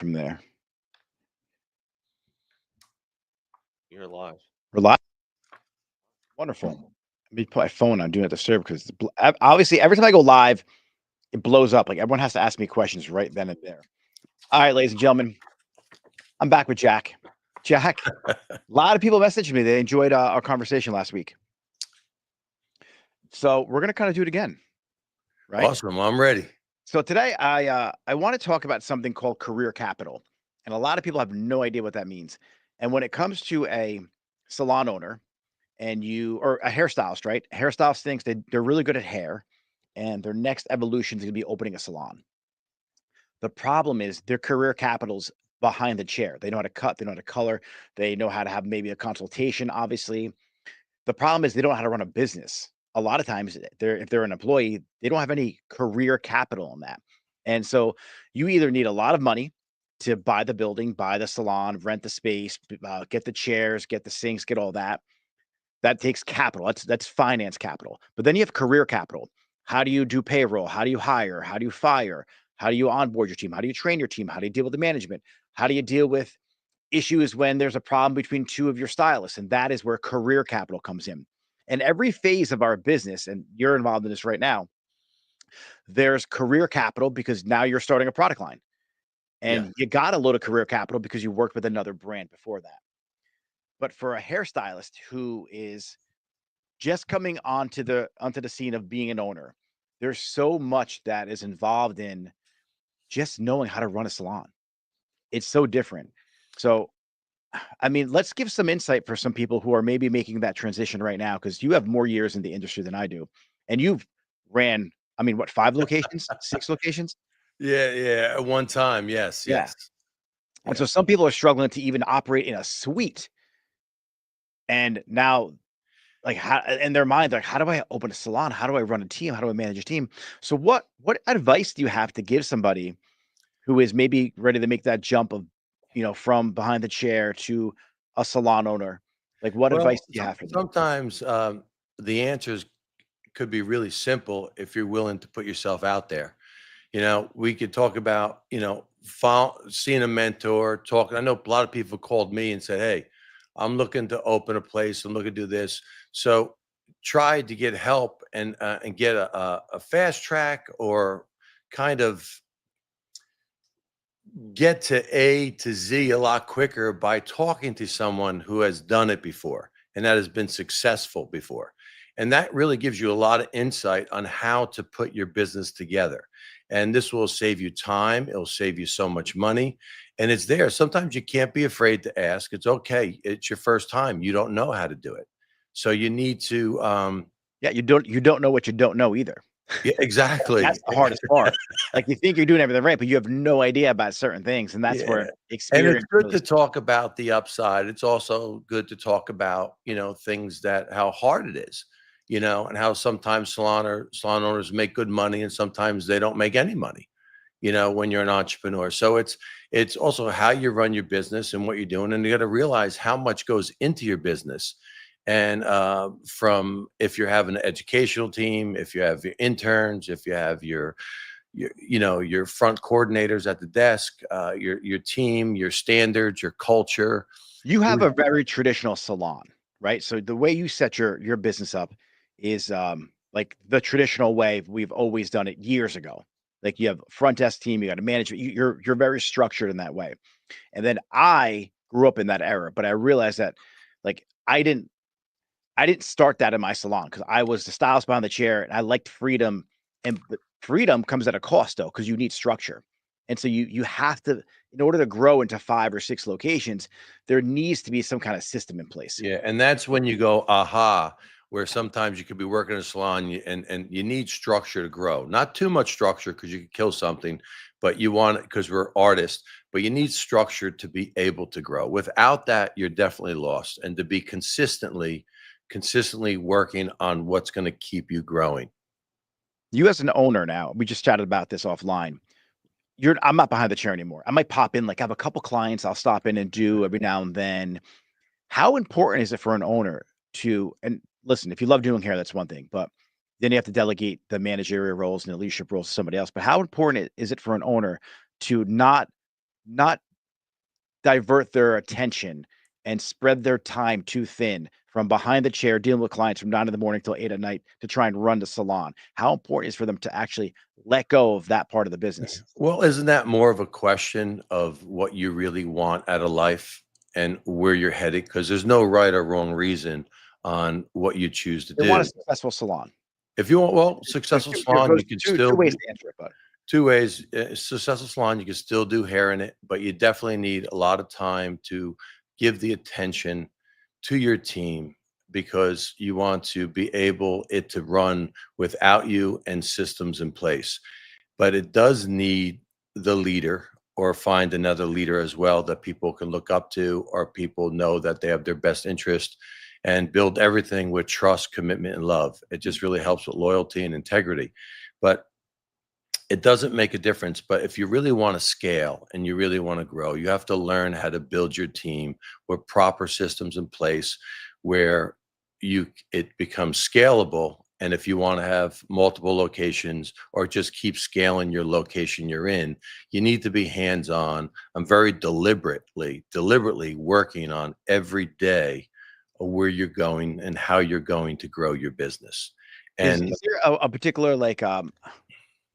from there. You're live. We're live. Wonderful. Let me put my phone on Do Not Disturb because obviously every time I go live, it blows up. Like everyone has to ask me questions right then and there. All right, ladies and gentlemen, I'm back with Jack. Jack, a lot of people messaged me. They enjoyed our conversation last week. So we're going to kind of do it again, right? Awesome. I'm ready. So today I want to talk about something called career capital. And a lot of people have no idea what that means. And when it comes to a salon owner and or a hairstylist, right? A hairstylist thinks they're really good at hair and their next evolution is going to be opening a salon. The problem is their career capital's behind the chair. They know how to cut, they know how to color, they know how to have maybe a consultation, obviously. The problem is they don't know how to run a business. A lot of times if they're an employee, they don't have any career capital in that. And so you either need a lot of money to buy the building, buy the salon, rent the space, get the chairs, get the sinks, get all that. That takes capital. That's finance capital. But then you have career capital. How do you do payroll? How do you hire? How do you fire? How do you onboard your team? How do you train your team? How do you deal with the management? How do you deal with issues when there's a problem between two of your stylists? And that is where career capital comes in. And every phase of our business, and you're involved in this right now, there's career capital because now you're starting a product line. And you got a load of career capital because you worked with another brand before that. But for a hairstylist who is just coming onto the scene of being an owner, there's so much that is involved in just knowing how to run a salon. It's so different. So, I mean, let's give some insight for some people who are maybe making that transition right now, because you have more years in the industry than I do. And you've ran, I mean, what, 5 locations, 6 locations? Yeah. At one time. Yes. Yeah. And so some people are struggling to even operate in a suite. And now, like, how in their mind, like, how do I open a salon? How do I run a team? How do I manage a team? So what advice do you have to give somebody who is maybe ready to make that jump of, from behind the chair to a salon owner? Like, what advice do you have for them? Sometimes the answers could be really simple if you're willing to put yourself out there. We could talk about, seeing a mentor, talking. I know a lot of people called me and said, "Hey, I'm looking to open a place. I'm looking to do this." So try to get help and get a fast track or kind of get to A to Z a lot quicker by talking to someone who has done it before and that has been successful before. And that really gives you a lot of insight on how to put your business together. And this will save you time. It'll save you so much money. And it's there. Sometimes you can't be afraid to ask. It's okay. It's your first time. You don't know how to do it. So you need to Yeah, you don't know what you don't know either. Yeah, exactly. That's the hardest part. Like, you think you're doing everything right, but you have no idea about certain things, and that's where And experience it's good really to talk about the upside. It's also good to talk about, things that how hard it is, and how sometimes salon owners make good money and sometimes they don't make any money, when you're an entrepreneur. So it's also how you run your business and what you're doing. And you got to realize how much goes into your business. And from if you're having an educational team, if you have your interns, if you have your front coordinators at the desk, your team, your standards, your culture. You have a very traditional salon, right? So the way you set your business up is like the traditional way we've always done it years ago. Like, you have a front desk team, you got a management, you're very structured in that way. And then I grew up in that era, but I realized that, like, I didn't start that in my salon because I was the stylist behind the chair and I liked freedom. And freedom comes at a cost, though, because you need structure. And so you have to, in order to grow into 5 or 6 locations, there needs to be some kind of system in place. Yeah, and that's when you go, aha, where sometimes you could be working in a salon and you need structure to grow. Not too much structure because you could kill something, but you want it because we're artists, but you need structure to be able to grow. Without that, you're definitely lost. And to be consistently working on what's going to keep you growing. You as an owner now, we just chatted about this offline. I'm not behind the chair anymore. I might pop in, like, I have a couple clients I'll stop in and do every now and then. How important is it for an owner to, and listen, if you love doing hair, that's one thing, but then you have to delegate the managerial roles and the leadership roles to somebody else. But how important is it for an owner to not not divert their attention and spread their time too thin from behind the chair dealing with clients from 9 in the morning till 8 at night to try and run the salon? How important is for them to actually let go of that part of the business? Well, isn't that more of a question of what you really want out of life and where you're headed? Because there's no right or wrong reason on what you choose to They want a do. successful salon. If you want, well, There's successful 2 salon, there's you can 2 still ways do to answer it, but two ways. Successful salon, you can still do hair in it, but you definitely need a lot of time to give the attention to your team because you want to be able it to run without you and systems in place. But it does need the leader or find another leader as well that people can look up to or people know that they have their best interest and build everything with trust, commitment, and love. It just really helps with loyalty and integrity. But it doesn't make a difference. But if you really want to scale and you really want to grow, you have to learn how to build your team with proper systems in place where it becomes scalable. And if you want to have multiple locations or just keep scaling your location you're in, you need to be hands-on. I'm very deliberately working on every day of where you're going and how you're going to grow your business. And is there a particular, like,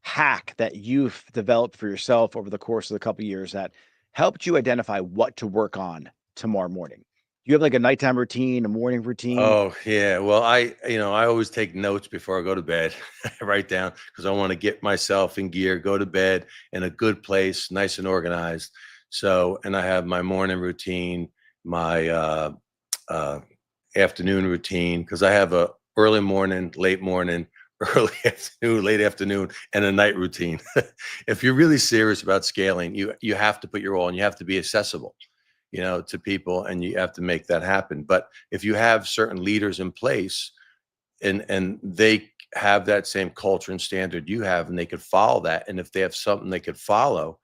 hack that you've developed for yourself over the course of the couple years that helped you identify what to work on tomorrow morning? Do you have, like, a nighttime routine, a morning routine? oh, yeah. Well, I always take notes before I go to bed. I write down because I want to get myself in gear, go to bed in a good place, nice and organized. So, and I have my morning routine, my uh, afternoon routine, because I have a early morning, late morning, early afternoon, late afternoon, and a night routine. If you're really serious about scaling, you have to put your all and you have to be accessible, to people, and you have to make that happen. But if you have certain leaders in place and they have that same culture and standard you have, and they could follow that, and if they have something they could follow,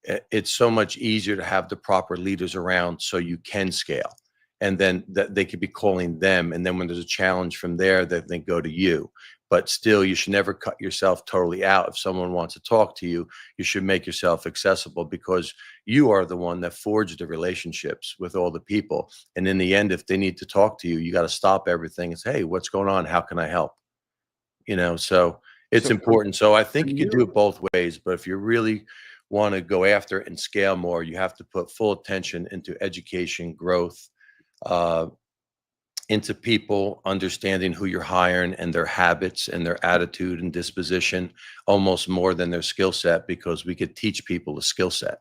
it's so much easier to have the proper leaders around so you can scale. And then that they could be calling them. And then when there's a challenge from there, that they go to you. But still, you should never cut yourself totally out. If someone wants to talk to you, you should make yourself accessible because you are the one that forged the relationships with all the people. And in the end, if they need to talk to you, you got to stop everything and say, hey, what's going on? How can I help? So it's So for important. So I think you can do you it both ways, but if you really want to go after it and scale more, you have to put full attention into education, growth, uh, into people understanding who you're hiring and their habits and their attitude and disposition, almost more than their skill set, because we could teach people a skill set.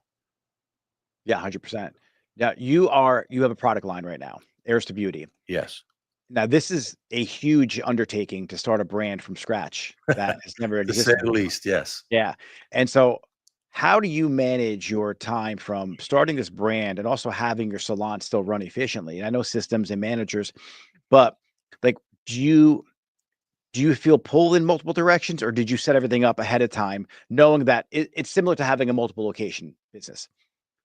Yeah, 100%. Now you have a product line right now, Heirs to Beauty. Yes. Now this is a huge undertaking to start a brand from scratch that has never To say existed the before. least, yes. Yeah, and so how do you manage your time from starting this brand and also having your salon still run efficiently? And I know systems and managers, but, like, do you do you feel pulled in multiple directions, or did you set everything up ahead of time knowing that it's similar to having a multiple location business?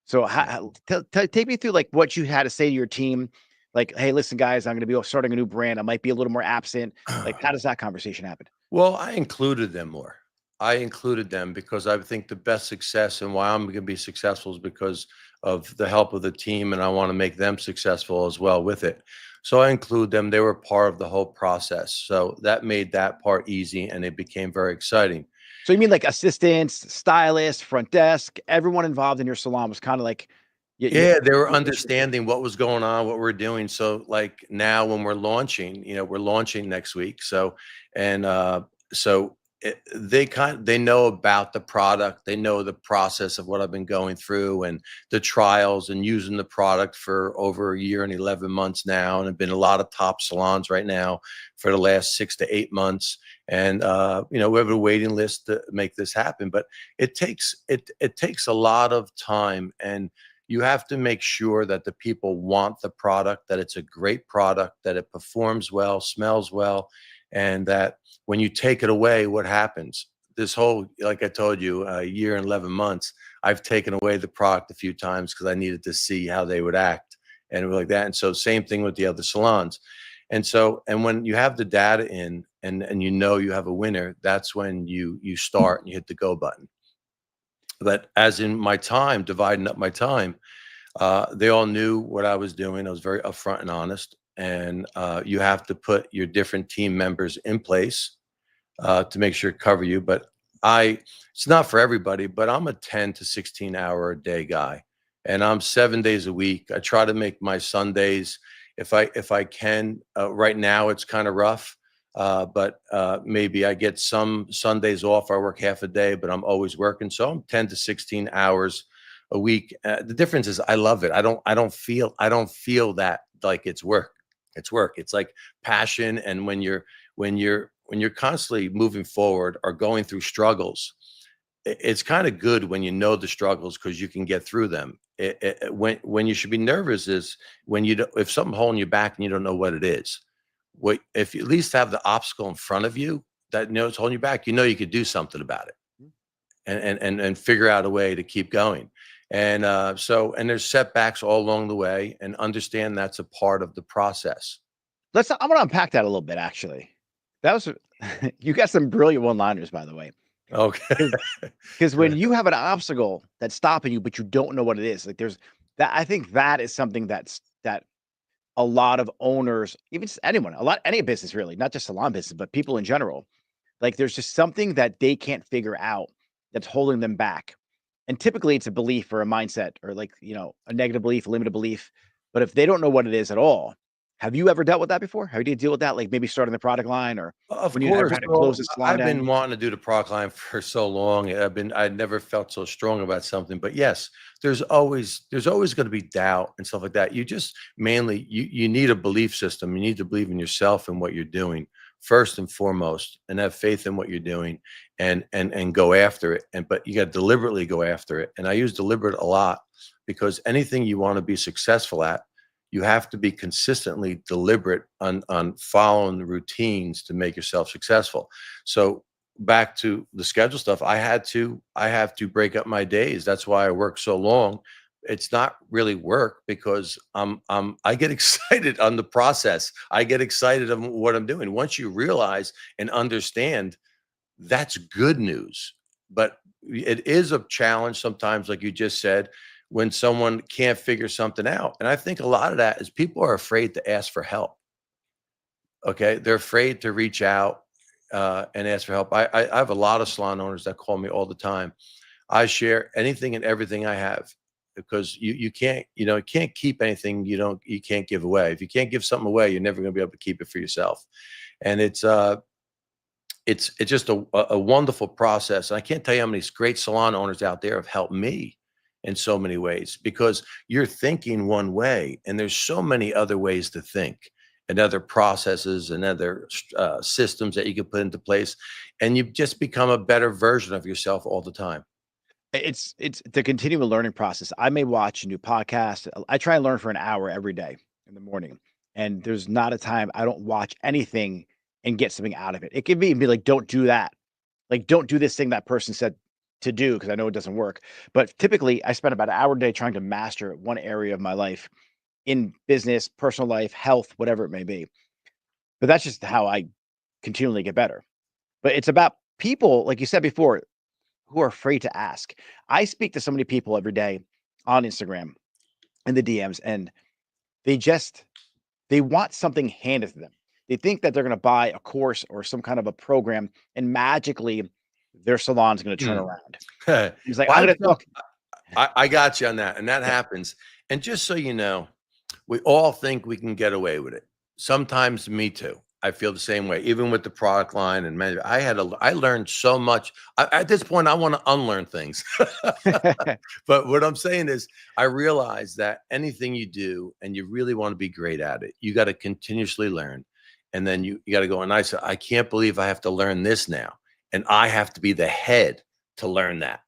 So how take me through, like, what you had to say to your team, like, "Hey, listen, guys, I'm gonna be starting a new brand. I might be a little more absent." Like, how does that conversation happen? Well, I included them more. I included them because I think the best success and why I'm going to be successful is because of the help of the team, and I want to make them successful as well with it. So I include them. They were part of the whole process. So that made that part easy, and it became very exciting. So you mean like assistants, stylists, front desk, everyone involved in your salon was kinda like y Yeah, they were y y understanding what was going on, what we're doing. So like now when we're launching next week. So they know about the product, they know the process of what I've been going through and the trials and using the product for over a year and 11 months now. And have been a lot of top salons right now for the last 6 to 8 months. And we have a waiting list to make this happen, but it takes a lot of time, and you have to make sure that the people want the product, that it's a great product, that it performs well, smells well, and that when you take it away, what happens? This whole, like I told you, a year and 11 months, I've taken away the product a few times because I needed to see how they would act and it was like that. And so same thing with the other salons. And when you have the data in and you have a winner, that's when you start and you hit the go button. But as in my time, dividing up my time, they all knew what I was doing. I was very upfront and honest. And you have to put your different team members in place to make sure to cover you. But it's not for everybody, but I'm a 10 to 16 hour a day guy, and I'm 7 days a week. I try to make my Sundays, if I can. Right now, it's kind of rough, but maybe I get some Sundays off. I work half a day, but I'm always working, so I'm 10 to 16 hours a week. The difference is I love it. I don't feel that like it's work. It's work. It's like passion, and when you're constantly moving forward or going through struggles, it's kind of good when you know the struggles because you can get through them. When you should be nervous is when if something holding you back and you don't know what it is. What if you at least have the obstacle in front of you that knows holding you back? You know you could do something about it and figure out a way to keep going. And and there's setbacks all along the way, and understand that's a part of the process. I want to unpack that a little bit, actually. That was you got some brilliant one-liners, by the way. Okay. Because when you have an obstacle that's stopping you, but you don't know what it is, like there's that. I think that is something that a lot of owners, even just anyone, any business really, not just salon business, but people in general, like there's just something that they can't figure out that's holding them back. And typically it's a belief or a mindset or like, a negative belief, a limited belief. But if they don't know what it is at all, have you ever dealt with that before? How do you deal with that? Like maybe starting the product line or Of when you ever course. had to close Well, the salon I've down? been wanting to do the product line for so long. I never felt so strong about something. But yes, there's always going to be doubt and stuff like that. You just mainly you need a belief system. You need to believe in yourself and what you're doing first and foremost, and have faith in what you're doing, and go after it. But you got to deliberately go after it. And I use deliberate a lot because anything you want to be successful at, you have to be consistently deliberate on following the routines to make yourself successful. So back to the schedule stuff, I have to break up my days. That's why I work so long. It's not really work because I get excited on the process. I get excited on what I'm doing. Once you realize and understand, that's good news. But it is a challenge sometimes, like you just said, when someone can't figure something out. And I think a lot of that is people are afraid to ask for help. Okay. They're afraid to reach out and ask for help. I have a lot of salon owners that call me all the time. I share anything and everything I have because you can't keep anything you can't give away. If you can't give something away, you're never going to be able to keep it for yourself. And it's just a wonderful process. And I can't tell you how many great salon owners out there have helped me in so many ways because you're thinking one way and there's so many other ways to think and other processes and other systems that you can put into place, and you just become a better version of yourself all the time. It's the continual learning process. I may watch a new podcast. I try and learn for an hour every day in the morning, and there's not a time I don't watch anything and get something out of it. It could be like, don't do that. Like, don't do this thing that person said to do because I know it doesn't work. But typically, I spend about an hour a day trying to master one area of my life in business, personal life, health, whatever it may be. But that's just how I continually get better. But it's about people, like you said before, who are afraid to ask. I speak to so many people every day on Instagram in the DMs, and they just they want something handed to them. They think that they're going to buy a course or some kind of a program, and magically their salon's going to turn Hmm. around. Well, He's like, I'm going to talk. I got you on that, and that happens. And just so you know, we all think we can get away with it. Sometimes, me too. I feel the same way, even with the product line and I learned so much. At this point, I want to unlearn things. But what I'm saying is, I realize that anything you do and you really want to be great at it, you got to continuously learn. And then you got to go. And I said, I can't believe I have to learn this now. And I have to be the head to learn that.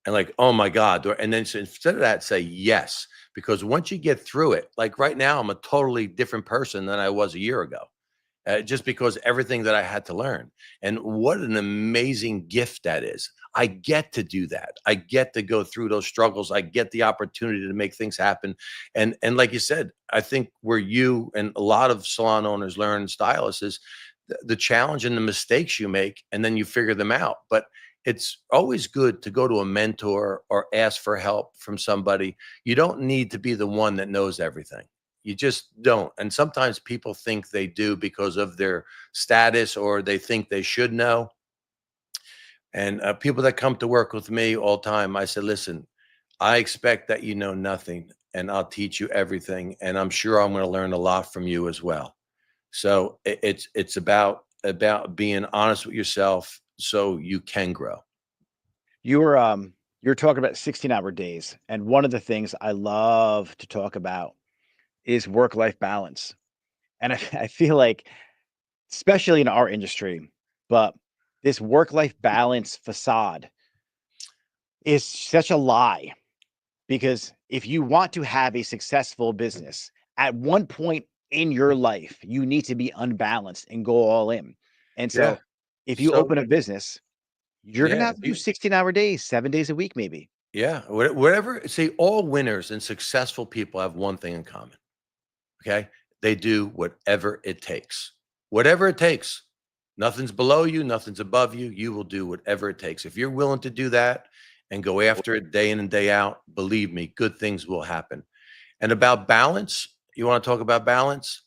And like, oh my God. And then so instead of that, say yes. Because once you get through it, like right now, I'm a totally different person than I was a year ago, just because everything that I had to learn. And what an amazing gift that is. I get to do that. I get to go through those struggles. I get the opportunity to make things happen. And like you said, I think where you and a lot of salon owners learn, stylists, is the challenge and the mistakes you make, and then you figure them out. But it's always good to go to a mentor or ask for help from somebody. You don't need to be the one that knows everything. You just don't. And sometimes people think they do because of their status, or they think they should know. And people that come to work with me all the time, I said, listen, I expect that you know nothing, and I'll teach you everything. And I'm sure I'm going to learn a lot from you as well. So it's about being honest with yourself so you can grow. You're talking about 16-hour days, and one of the things I love to talk about is work-life balance. And I feel like, especially in our industry, but this work-life balance facade is such a lie, because if you want to have a successful business, at one point in your life, you need to be unbalanced and go all in. And Yeah. so if you So open a business, you're gonna yeah, have to do 16-hour days, 7 days a week, maybe. yeah, whatever. See, all winners and successful people have one thing in common. Okay, they do whatever it takes. Whatever it takes. Nothing's below you, nothing's above you. You will do whatever it takes. If you're willing to do that and go after it day in and day out, believe me, good things will happen. And about balance, you want to talk about balance?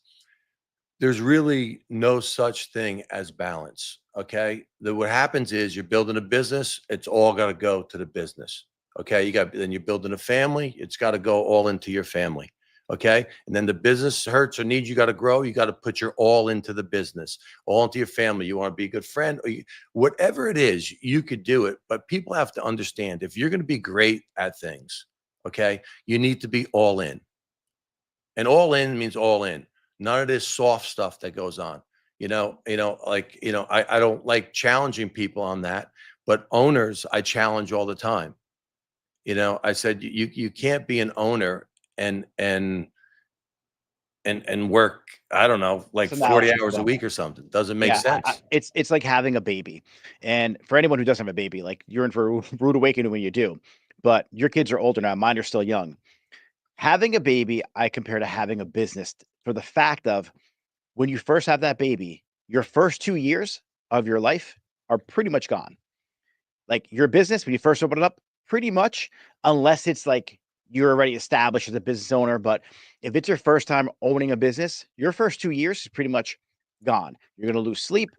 There's really no such thing as balance. Okay. What happens is you're building a business, it's all got to go to the business. Okay. Then you're building a family, it's got to go all into your family. Okay. And then the business hurts or needs, you got to grow. You got to put your all into the business, all into your family. You want to be a good friend, or whatever it is, you could do it. But people have to understand, if you're going to be great at things, okay, you need to be all in. And all in means all in. None of this soft stuff that goes on. I don't like challenging people on that, but owners I challenge all the time. I said you can't be an owner and work, I don't know, This like 40 analogy is hours a well. week or something. Doesn't make Yeah, sense. it's like having a baby, and for anyone who doesn't have a baby, like, you're in for a rude awakening when you do, but your kids are older now, mine are still young. Having a baby, I compare to having a business, for the fact of, when you first have that baby, your first 2 years of your life are pretty much gone. Like, your business, when you first open it up, pretty much, unless it's like you're already established as a business owner. But if it's your first time owning a business, your first 2 years is pretty much gone. You're gonna lose sleep.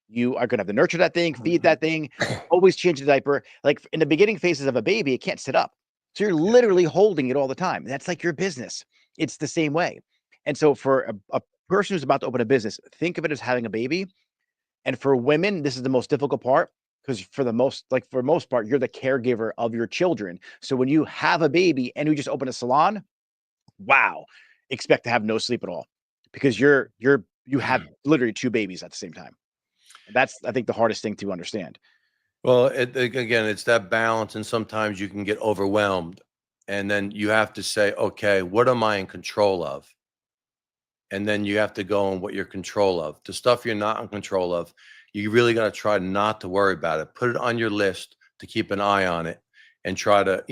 You are gonna have to nurture that thing, feed that thing, always change the diaper. Like, in the beginning phases of a baby, it can't sit up. So you're literally holding it all the time. That's like your business. It's the same way. And so for a person who's about to open a business, think of it as having a baby. And for women, this is the most difficult part, because for most part, you're the caregiver of your children. So when you have a baby and you just open a salon, wow, expect to have no sleep at all, because you have literally 2 babies at the same time. And that's, I think, the hardest thing to understand. Well, again, it's that balance, and sometimes you can get overwhelmed, and then you have to say, okay, what am I in control of? And then you have to go on what you're control of. The stuff you're not in control of, you really got to try not to worry about it. Put it on your list to keep an eye on it, and try to,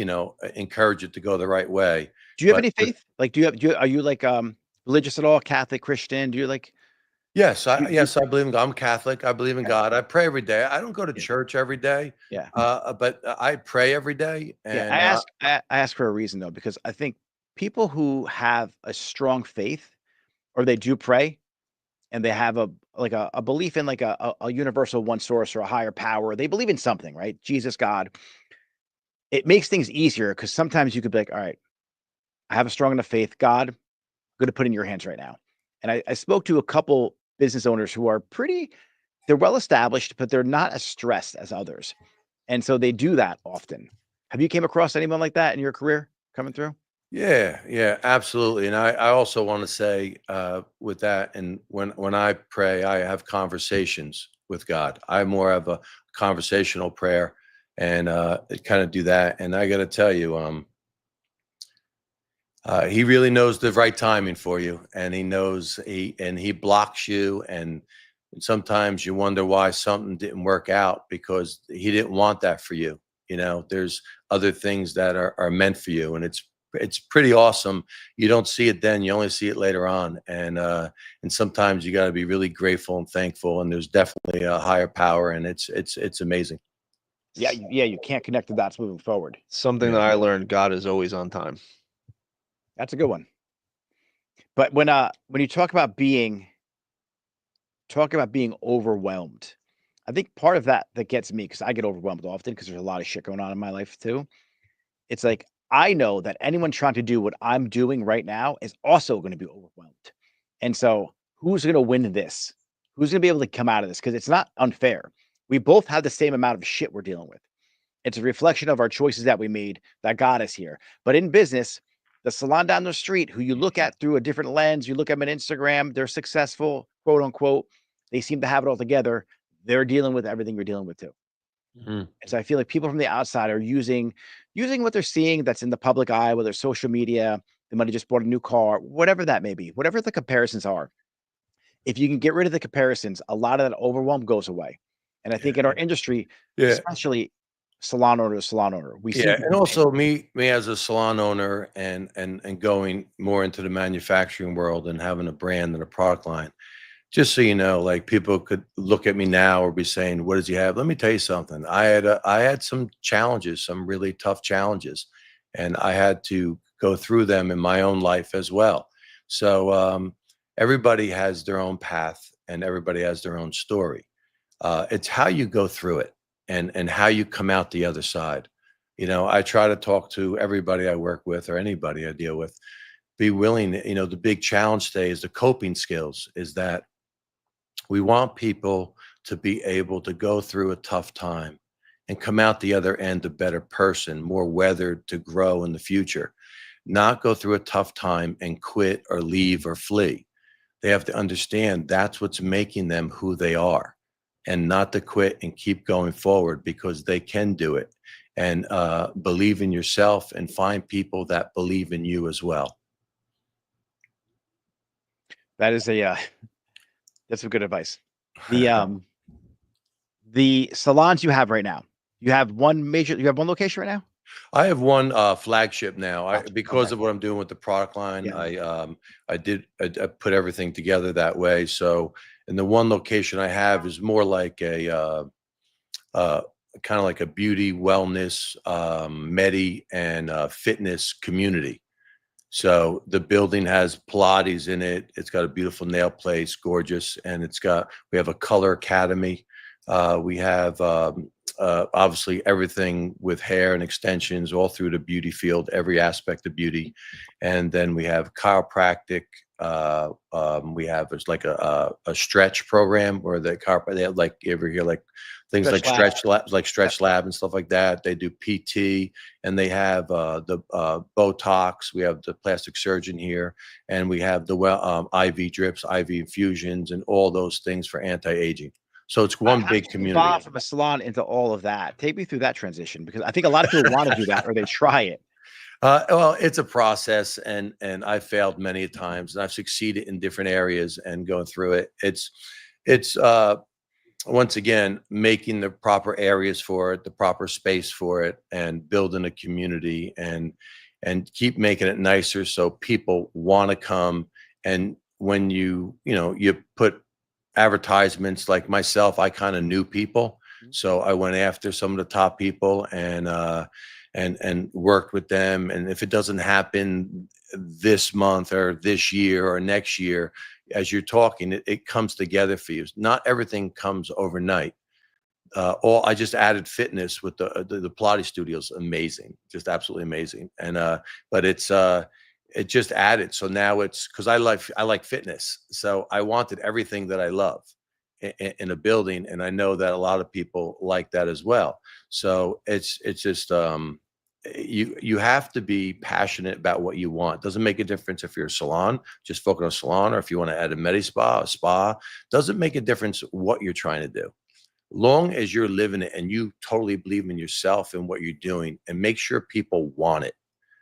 encourage it to go the right way. Do you have But any faith? Like, are you, like, religious at all? Catholic, Christian? Do you, like, yes, you you yes, I believe in God. I'm Catholic. I believe in okay. God. I pray every day. I don't go to Yeah. church every day, Yeah. but I pray every day. Yeah, And I ask for a reason, though, because I think people who have a strong faith, or they do pray, and they have a belief in, like, a universal one source or a higher power, they believe in something, right? Jesus, God. It makes things easier, because sometimes you could be like, "All right, I have a strong enough faith. God, I'm gonna put it in your hands right now." And I spoke to a couple business owners who are they're well established, but they're not as stressed as others. And so they do that often. Have you came across anyone like that in your career coming through? yeah, yeah, absolutely. And I also want to say with that, and when I pray, I have conversations with God. I more have a conversational prayer, and kind of do that. And I got to tell you, he really knows the right timing for you, and he blocks you, and sometimes you wonder why something didn't work out, because he didn't want that for you. There's other things that are meant for you, and it's pretty awesome. You don't see it then; you only see it later on, and sometimes you got to be really grateful and thankful. And there's definitely a higher power, and it's amazing. Yeah, you can't connect the dots moving forward. Something Yeah. that I learned: God is always on time. That's a good one. But when you talk about being overwhelmed, I think part of that gets me, because I get overwhelmed often because there's a lot of shit going on in my life too. It's like I know that anyone trying to do what I'm doing right now is also going to be overwhelmed. And so who's going to win this? Who's going to be able to come out of this? Because it's not unfair. We both have the same amount of shit we're dealing with. It's a reflection of our choices that we made that got us here. But in business, the salon down the street, who you look at through a different lens, you look at them on Instagram, they're successful, quote unquote. They seem to have it all together. They're dealing with everything you're dealing with too. Mhm. And so I feel like people from the outside are using what they're seeing that's in the public eye, whether it's social media, they might have just bought a new car, whatever that may be, whatever the comparisons are. If you can get rid of the comparisons, a lot of that overwhelm goes away. And I think in our industry, Yeah. especially salon owner to salon owner, we see Yeah, people and also me as a salon owner and going more into the manufacturing world and having a brand and a product line. Just so you know, like people could look at me now or be saying, "What does he have?" Let me tell you something. I had some challenges, some really tough challenges, and I had to go through them in my own life as well. So everybody has their own path and everybody has their own story. It's how you go through it and how you come out the other side. You know, I try to talk to everybody I work with or anybody I deal with. Be willing. You know, the big challenge today is the coping skills. Is that we want people to be able to go through a tough time and come out the other end a better person, more weathered to grow in the future, not go through a tough time and quit or leave or flee. They have to understand that's what's making them who they are, and not to quit and keep going forward because they can do it. And believe in yourself and find people that believe in you as well. that is that's some good advice. The salons you have right now, you have one location right now? I have one flagship now. Because Okay. of what I'm doing with the product line, Yeah. I put everything together that way. So, and the one location I have is more like a kind of like a beauty, wellness, medi, and fitness community. So the building has Pilates in it. It's got a beautiful nail place, gorgeous, and we have a color academy. We have obviously everything with hair and extensions all through the beauty field, every aspect of beauty, and then we have chiropractic. We have it's like a stretch program where they have, like, you ever hear like things like stretch lab and stuff like that. They do PT, and they have the Botox. We have the plastic surgeon here, and we have the IV drips, IV infusions, and all those things for anti-aging. So it's one How big did you evolve community. from a salon into all of that? Take me through that transition, because I think a lot of people want to do that or they try it. Well, it's a process, and I've failed many times, and I've succeeded in different areas and going through it. It's once again making the proper areas for it, the proper space for it, and building a community and keep making it nicer so people want to come. And when you put advertisements, like myself, I kind of knew people, so I went after some of the top people and worked with them. And if it doesn't happen this month or this year or next year, as you're talking, it comes together for you. Not everything comes overnight. I just added fitness with the Pilates studios. Amazing, just absolutely amazing. And but it just added. So now it's because I like fitness, so I wanted everything that I love in a building, and I know that a lot of people like that as well. So it's just you have to be passionate about what you want. Doesn't make a difference if you're a salon, just focus on a salon, or if you want to add a a spa. Doesn't make a difference what you're trying to do. Long as you're living it and you totally believe in yourself and what you're doing, and make sure people want it.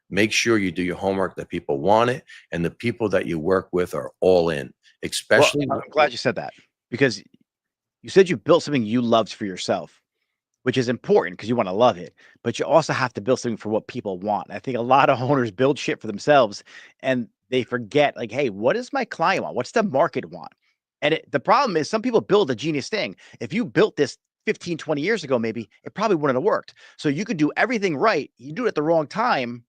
Make sure you do your homework, that people want it, and the people that you work with are all in. Especially, I'm glad you said that, because you said you built something you loved for yourself, which is important because you want to love it, but you also have to build something for what people want. I think a lot of owners build shit for themselves and they forget, like, hey, what does my client want? What's the market want? And the problem is, some people build a genius thing. If you built this 15, 20 years ago, maybe it probably wouldn't have worked. So you could do everything right. You do it at the wrong time.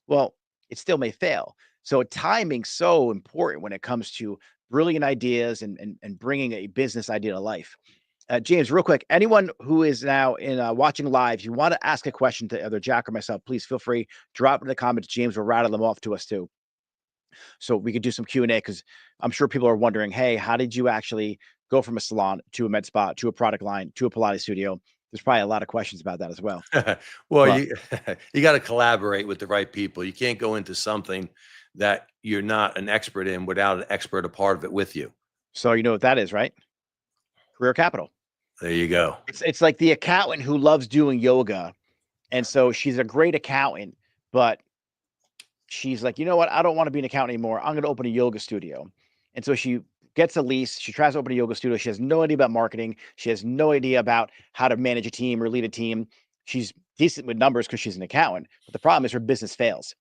Well, it still may fail. So timing's so important when it comes to brilliant ideas and bringing a business idea to life. James, real quick, anyone who is now in watching live, you want to ask a question to either Jack or myself, please feel free, drop it in the comments. James will rattle them off to us too. So we could do some Q&A because I'm sure people are wondering, hey, how did you actually go from a salon to a med spa to a product line to a Pilates studio? There's probably a lot of questions about that as well. Well, But you you got to collaborate with the right people. You can't go into something that you're not an expert in without an expert a part of it with you. so you know what that is, right? Career capital. There you go. It's like the accountant who loves doing yoga. And so she's a great accountant, but she's like, you know what? I don't want to be an accountant anymore. I'm going to open a yoga studio. And so she gets a lease. She tries to open a yoga studio. She has no idea about marketing. She has no idea about how to manage a team or lead a team. She's decent with numbers because she's an accountant. But the problem is her business fails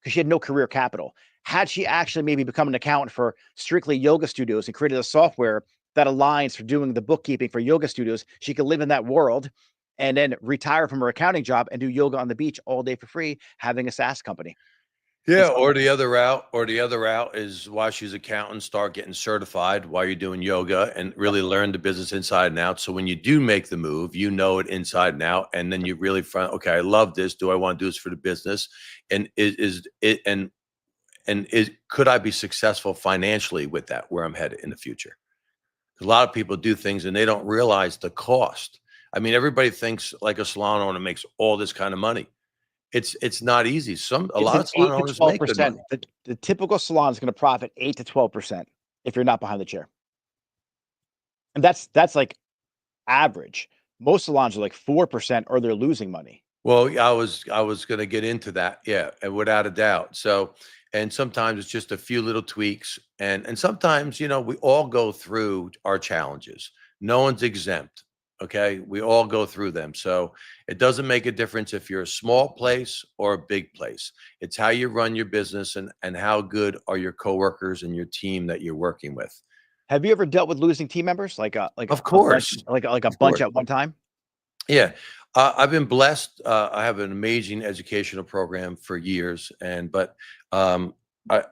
because she had no career capital. Had she actually maybe become an accountant for strictly yoga studios and created a software that aligns for doing the bookkeeping for yoga studios, she could live in that world and then retire from her accounting job and do yoga on the beach all day for free, having a SaaS company. Yeah, So, or the other route is while she's accountant, start getting certified while you're doing yoga and really learn the business inside and out. So when you do make the move, you know it inside and out, and then you really find, okay, I love this. Do I want to do this for the business? And is it and is could I be successful financially with that where I'm headed in the future? A lot of people do things and they don't realize the cost. I mean, everybody thinks like a salon owner makes all this kind of money. It's not easy. A it's lot an of salon 8 to owners make good 12%. money. The typical salon is going to profit 8 to 12% if you're not behind the chair. And that's like average. Most salons are like 4% or they're losing money. Well, yeah, I was going to get into that. Yeah, and without a doubt. So, and sometimes it's just a few little tweaks, and sometimes we all go through our challenges. No one's exempt. Okay, we all go through them. So it doesn't make a difference if you're a small place or a big place. It's how you run your business and how good are your coworkers and your team that you're working with. Have you ever dealt with losing team members like Of a bunch course, like a of bunch course. at one time? Yeah, I've been blessed. I have an amazing educational program for years, um,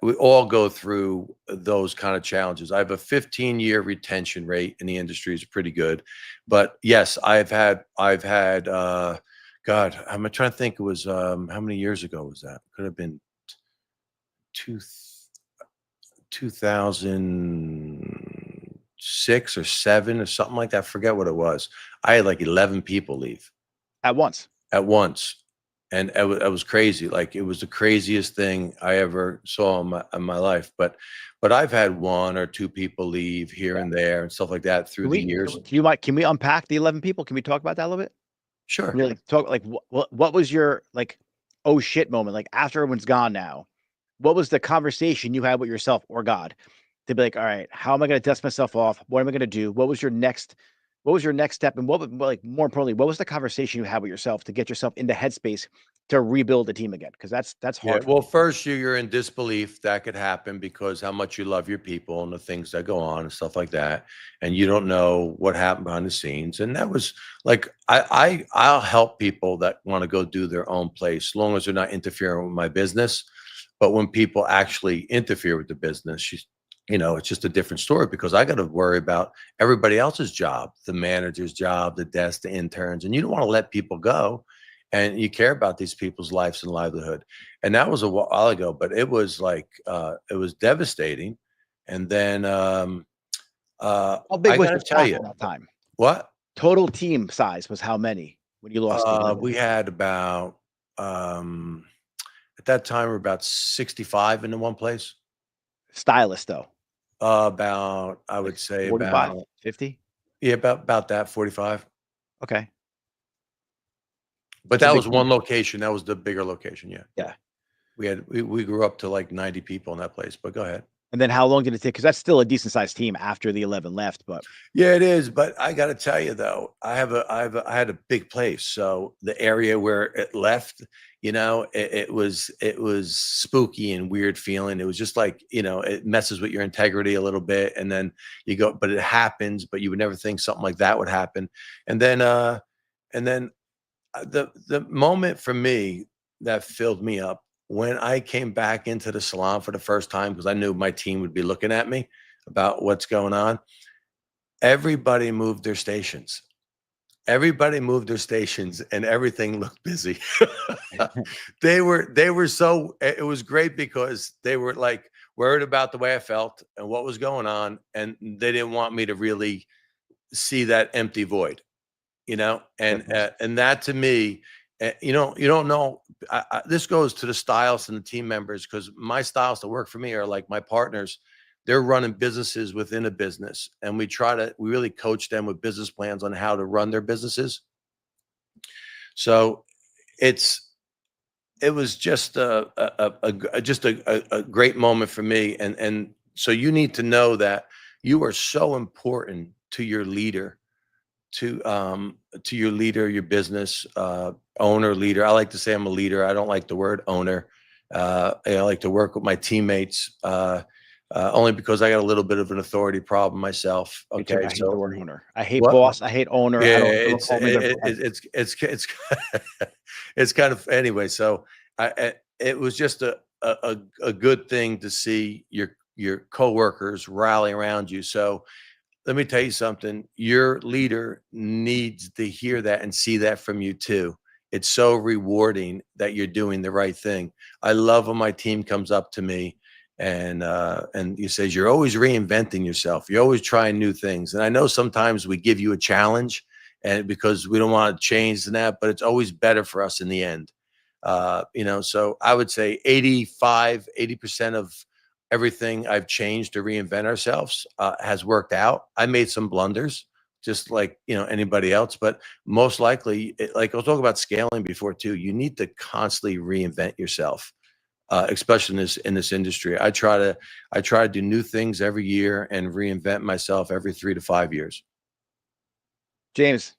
we all go through those kind of challenges. I have a 15-year retention rate in the industry is pretty good, but yes, I've had. God, I'm trying to think. It was how many years ago was that? Could have been two 2006 or 7 or something like that. I forget what it was. I had like 11 people leave At once. at once. And it was crazy. Like it was the craziest thing I ever saw in my life. But I've had 1 or 2 people leave here and there and stuff like that through the years. Can we unpack the 11 people? Can we talk about that a little bit? Sure. Can you like talk like what was your like oh shit moment? Like after everyone's gone now, what was the conversation you had with yourself or God to be like, all right, how am I going to dust myself off? What am I going to do? What was your next step? And like more importantly, what was the conversation you had with yourself to get yourself into headspace to rebuild the team again? Because that's Yeah. hard. Well, first you're in disbelief that could happen because how much you love your people and the things that go on and stuff like that, and you don't know what happened behind the scenes. And that was like I'll help people that want to go do their own place, as long as they're not interfering with my business. But when people actually interfere with the business, it's just a different story because I got to worry about everybody else's job, the manager's job, the desk, the interns, and you don't want to let people go. And you care about these people's lives and livelihood. And that was a while ago, but it was like it was devastating. And then How big I was got to your tell staff you at that time? what Total team size was how many when you lost the we had about at that time we're about 65 in the one place. stylist though? About I Like would say 45, about 50? yeah about that 45. Okay. But That's a that big was team. one location. That was the bigger location. Yeah. Yeah. We grew up to like 90 people in that place. But go ahead. And then how long did it take? Because that's still a decent sized team after the 11 left. But Yeah, it is. But I got to tell you though, I had a big place. So the area where it left, it was spooky and weird feeling. It was just like, it messes with your integrity a little bit. And then you go, but it happens, but you would never think something like that would happen. And then, the moment for me that filled me up when I came back into the salon for the first time, because I knew my team would be looking at me about what's going on. Everybody moved their stations. Everybody moved their stations and everything looked busy. They were so, it was great because they were like worried about the way I felt and what was going on. And they didn't want me to really see that empty void, and that to me, you don't know. This goes to the stylists and the team members, because my stylists that work for me are like my partners. They're running businesses within a business, and we really coach them with business plans on how to run their businesses. So it was just a great moment for me, and so you need to know that you are so important to your leader, to your leader, your business owner, leader. I like to say I'm a leader. I don't like the word owner. I like to work with my teammates, only because I got a little bit of an authority problem myself. me too. Okay, I hate the so word owner. I hate what? boss. I hate owner. I Yeah, don't call me the boss. it's it's kind of anyway. So it was just a good thing to see your coworkers rally around you. So let me tell you something. Your leader needs to hear that and see that from you too. It's so rewarding that you're doing the right thing. I love when my team comes up to me and he says, you're always reinventing yourself. You're always trying new things. And I know sometimes we give you a challenge and because we don't want to change that, but it's always better for us in the end. So I would say 80% of everything I've changed to reinvent ourselves has worked out. I made some blunders, just like anybody else, but most likely, like I was talking about scaling before too. You need to constantly reinvent yourself, especially in this industry. I try to do new things every year and reinvent myself every 3 to 5 years. James,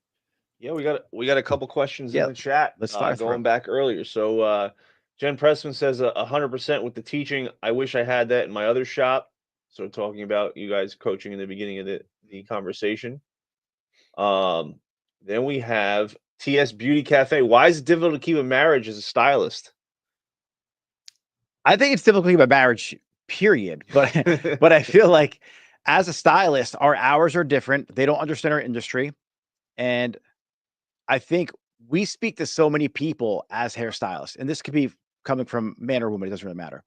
Yeah, we got a couple questions Yeah, in the chat. let's fire through 'em. Going back earlier. So Jen Pressman says 100% with the teaching. I wish I had that in my other shop. So talking about you guys coaching in the beginning of the conversation. Then we have TS Beauty Cafe. Why is it difficult to keep a marriage as a stylist? I think it's difficult to keep a marriage, period. But I feel like as a stylist, our hours are different. They don't understand our industry. And I think we speak to so many people as hairstylists, and this could be coming from man or woman, it doesn't really matter.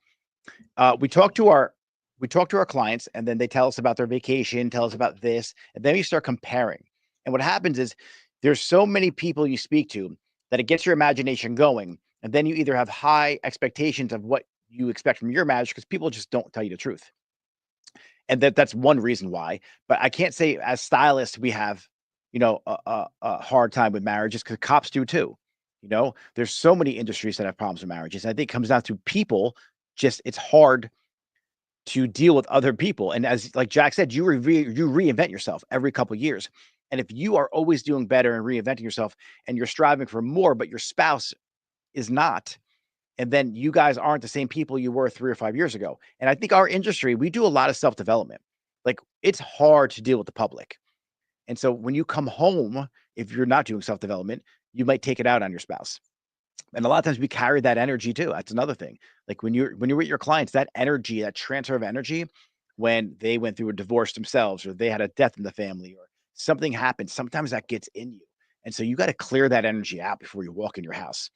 We talk to our clients, and then they tell us about their vacation, tell us about this, and then we start comparing. And what happens is there's so many people you speak to that it gets your imagination going, and then you either have high expectations of what you expect from your marriage because people just don't tell you the truth. And that's one reason why. But I can't say as stylists we have, a hard time with marriages because cops do too. There's so many industries that have problems with marriages. I think it comes down to people. Just it's hard to deal with other people. And as like Jack said, you reinvent yourself every couple of years. And if you are always doing better and reinventing yourself, and you're striving for more, but your spouse is not, and then you guys aren't the same people you were 3 or 5 years ago. And I think our industry, we do a lot of self-development. Like it's hard to deal with the public. And so when you come home, if you're not doing self-development, you might take it out on your spouse. And a lot of times we carry that energy too. That's another thing. Like when you're with your clients, that energy, that transfer of energy, when they went through a divorce themselves, or they had a death in the family, or something happened, sometimes that gets in you. And so you got to clear that energy out before you walk in your house.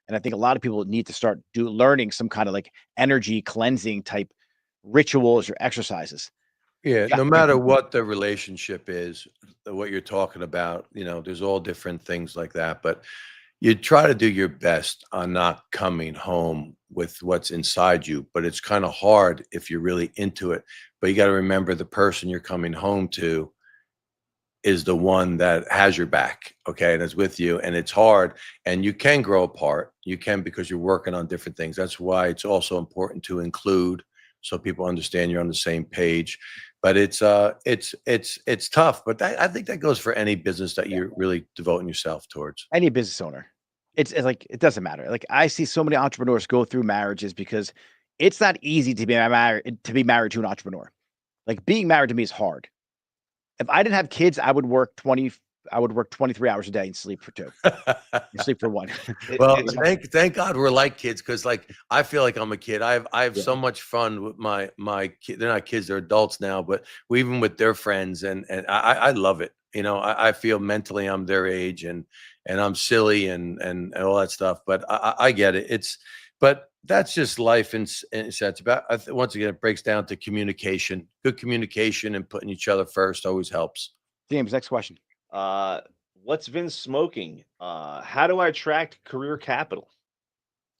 And I think a lot of people need to start learning some kind of like energy cleansing type rituals or exercises. Yeah, Yeah. no matter what the relationship is, what you're talking about, there's all different things like that. But you try to do your best on not coming home with what's inside you, but it's kind of hard if you're really into it. But you got to remember the person you're coming home to is the one that has your back, okay, and is with you, and it's hard, and you can grow apart. You can because you're working on different things. That's why it's also important to include so people understand you're on the same page. But it's tough. But I think that goes for any business that you're really devoting yourself towards. Any business owner. It's like, it doesn't matter. Like, I see so many entrepreneurs go through marriages because it's not easy to be married to an entrepreneur. Like, being married to me is hard. If I didn't have kids, I would work 23 hours a day and sleep for 2. And sleep for 1. Well, it's- thank God we're like kids, because like I feel like I'm a kid. I have Yeah. so much fun with my kid. They're not kids; they're adults now. But even with their friends, and I love it. You know, I feel mentally I'm their age, and I'm silly and all that stuff. But I get it. But that's just life in sense. Once again, it breaks down to communication. Good communication and putting each other first always helps. James, next question. What's Vince smoking? How do I attract career capital?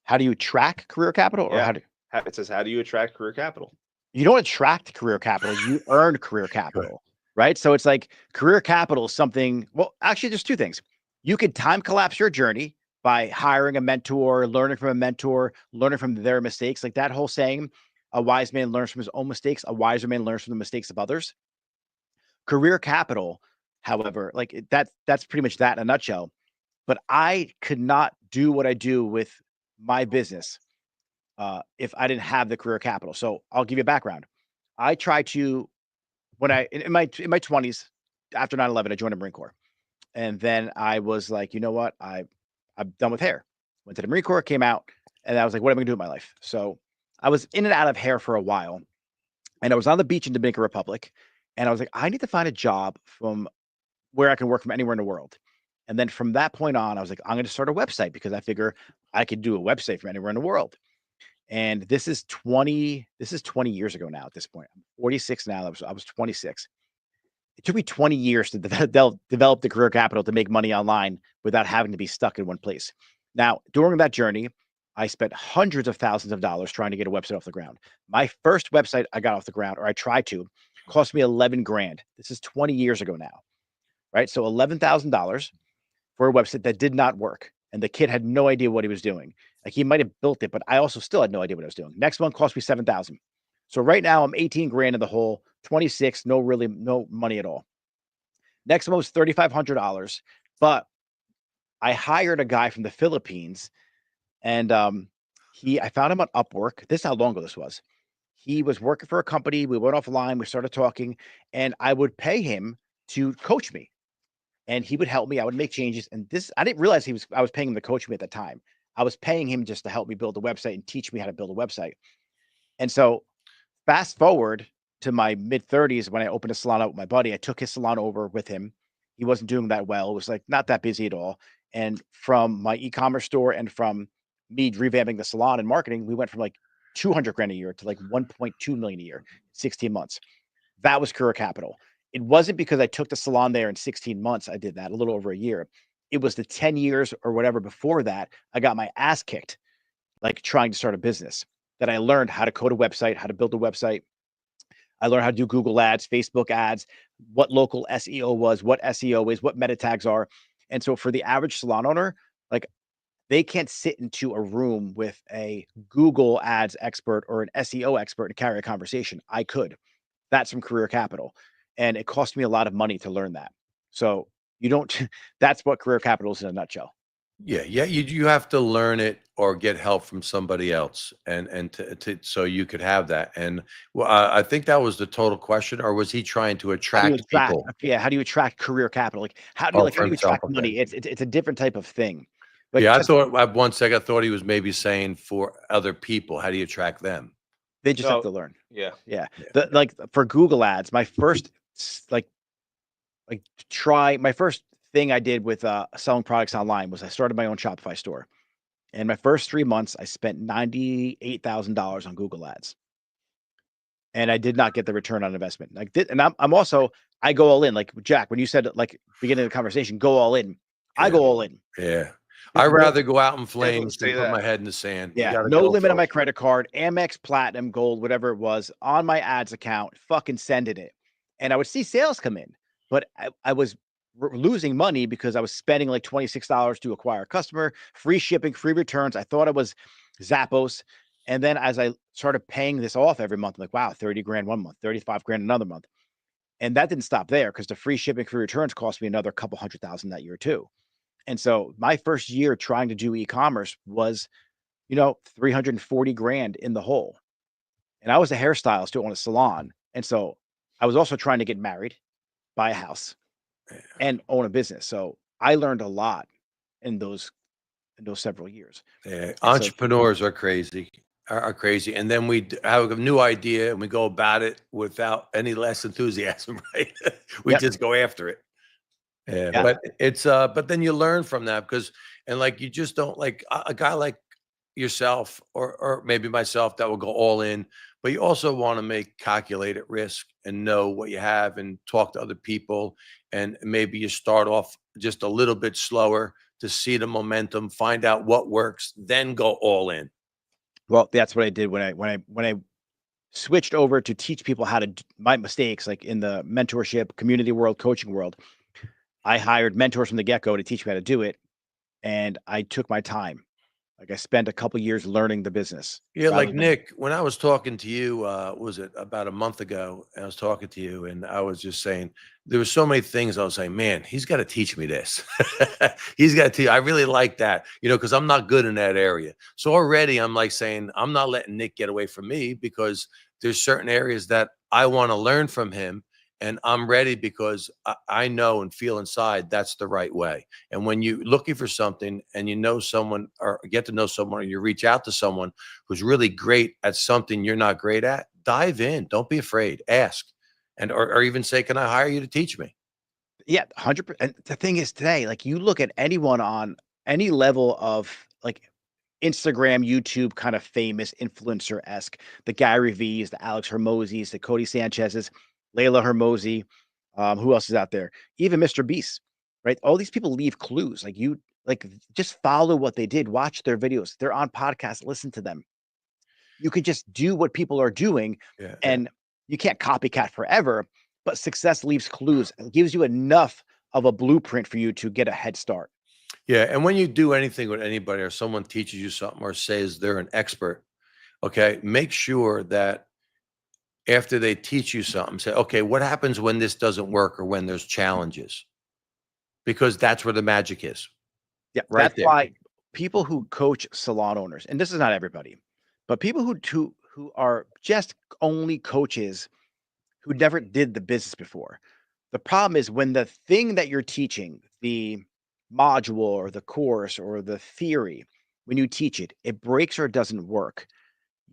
How do you track career capital, or Yeah. how do It says, how do you attract career capital? you don't attract career capital, you earn career capital, right? So it's like, career capital is something, well, actually there's 2 things. You could time collapse your journey by hiring a mentor, learning from a mentor, learning from their mistakes. Like that whole saying, a wise man learns from his own mistakes, a wiser man learns from the mistakes of others. Career capital, however, like that's pretty much that in a nutshell. But I could not do what I do with my business if I didn't have the career capital. So I'll give you a background. I try to, when I in my 20s, after 9/11, I joined the Marine Corps, and then I was like, you know what, I'm done with hair. Went to the Marine Corps, came out, and I was like, what am I gonna do with my life? So I was in and out of hair for a while, and I was on the beach in Dominican Republic, and I was like, I need to find a job from where I can work from anywhere in the world. And then from that point on, I was like, I'm going to start a website because I figure I could do a website from anywhere in the world. And this is 20 years ago now at this point. I'm 46 now. I was 26. It took me 20 years to develop the career capital to make money online without having to be stuck in one place. Now, during that journey, I spent hundreds of thousands of dollars trying to get a website off the ground. My first website I got off the ground, or I tried to, cost me 11 grand. This is 20 years ago now, right? So $11,000 for a website that did not work. And the kid had no idea what he was doing. Like, he might have built it, but I also still had no idea what I was doing. Next one cost me 7,000. So right now I'm 18 grand in the hole, 26, no money at all. Next one was $3,500, but I hired a guy from the Philippines, and I found him on Upwork. This is how long ago this was. He was working for a company. We went offline. We started talking, and I would pay him to coach me, and he would help me. I would make changes. And I didn't realize I was paying him to coach me at the time. I was paying him just to help me build a website and teach me how to build a website. And so fast forward to my mid 30s, when I opened a salon out with my buddy, I took his salon over with him. He wasn't doing that well. It was like not that busy at all. And from my e-commerce store and from me revamping the salon and marketing, we went from like 200 grand a year to like 1.2 million a year, 16 months. That was career capital. It wasn't because I took the salon there in 16 months. I did that a little over a year. It was the 10 years or whatever before that, I got my ass kicked, like trying to start a business, that I learned how to code a website, how to build a website. I learned how to do Google ads, Facebook ads, what local SEO was, what SEO is, what meta tags are. And so for the average salon owner, like, they can't sit into a room with a Google ads expert or an SEO expert and carry a conversation. I could. That's some career capital. And it cost me a lot of money to learn that. So you don't, that's what career capital is in a nutshell. Yeah, you have to learn it or get help from somebody else, and to so you could have that. And well, I think that was the total question, or was he trying to How do you attract attract, people? yeah, how do you attract career capital? Like, how do Oh, you for himself, attract okay. money? It's a different type of thing. Like, Yeah, I just, thought at one second I thought he was maybe saying for other people. How do you attract them? they just have No, to learn. yeah. Yeah. Yeah. Like for Google ads, my first my first thing I did with selling products online was I started my own Shopify store. And my first 3 months, I spent $98,000 on Google ads. And I did not get the return on investment. And I'm also, I go all in. Like Jack, when you said, like, beginning of the conversation, go all in. I Yeah. go all in. Yeah, I'd rather go out in Flames flames say than put my that. head in the sand. You Yeah, gotta no go limit on for my it. credit card, Amex Platinum, Gold, whatever it was, on my ads account, fucking sending it. And I would see sales come in, but I was losing money because I was spending like $26 to acquire a customer, free shipping, free returns. I thought I was Zappos. And then as I started paying this off every month, I'm like, wow, 30 grand one month, 35 grand another month. And that didn't stop there because the free shipping, free returns cost me another couple $100,000 that year too. And so my first year trying to do e-commerce was, 340 grand in the hole. And I was a hairstylist to own a salon. And so I was also trying to get married, buy a house, and own a business. So I learned a lot in those several years. Yeah, And so entrepreneurs are crazy, are crazy, and then have a new idea and we go about it without any less enthusiasm, right? We Yep. just go after it. Yeah, Yeah. but but then you learn from that and like you just don't like a guy like yourself or maybe myself that will go all in, but you also want to make calculated risk and know what you have and talk to other people, and maybe you start off just a little bit slower to see the momentum, find out what works, then go all in. Well, that's what I did when I switched over to teach people how to my mistakes, like in the mentorship, community world, coaching world. I hired mentors from the get-go to teach me how to do it, and I took my time. Like I spent a couple years learning the business Yeah, rather like than Nick, when I was talking to you, was it about a month ago? I was talking to you, and I was just saying there were so many things. I was saying, man, he's got to teach me this. He's got to teach. I really like that, because I'm not good in that area. So already, I'm like saying, I'm not letting Nick get away from me because there's certain areas that I want to learn from him, and I'm ready because I know and feel inside that's the right way. And when you're looking for something and you know someone or get to know someone or you reach out to someone who's really great at something you're not great at, dive in. Don't be afraid. Ask. And or even say, can I hire you to teach me? yeah, 100%. The thing is today, like you look at anyone on any level of like Instagram, YouTube kind of famous influencer-esque, the Gary V's, the Alex Hermosis, the Cody Sanchez's, Layla Hermosi, who else is out there? Even Mr. Beast, right? All these people leave clues. Just follow what they did, watch their videos. They're on podcasts, listen to them. You can just do what people are doing, Yeah. and you can't copycat forever, but success leaves clues. It gives you enough of a blueprint for you to get a head start. Yeah. And when you do anything with anybody or someone teaches you something or says they're an expert, okay, make sure that after they teach you something, say, okay, what happens when this doesn't work or when there's challenges? Because that's where the magic is. Yeah, Right that's there. why people who coach salon owners, and this is not everybody, but people who are just only coaches who never did the business before. The problem is when the thing that you're teaching, the module or the course or the theory, when you teach it, it breaks or it doesn't work.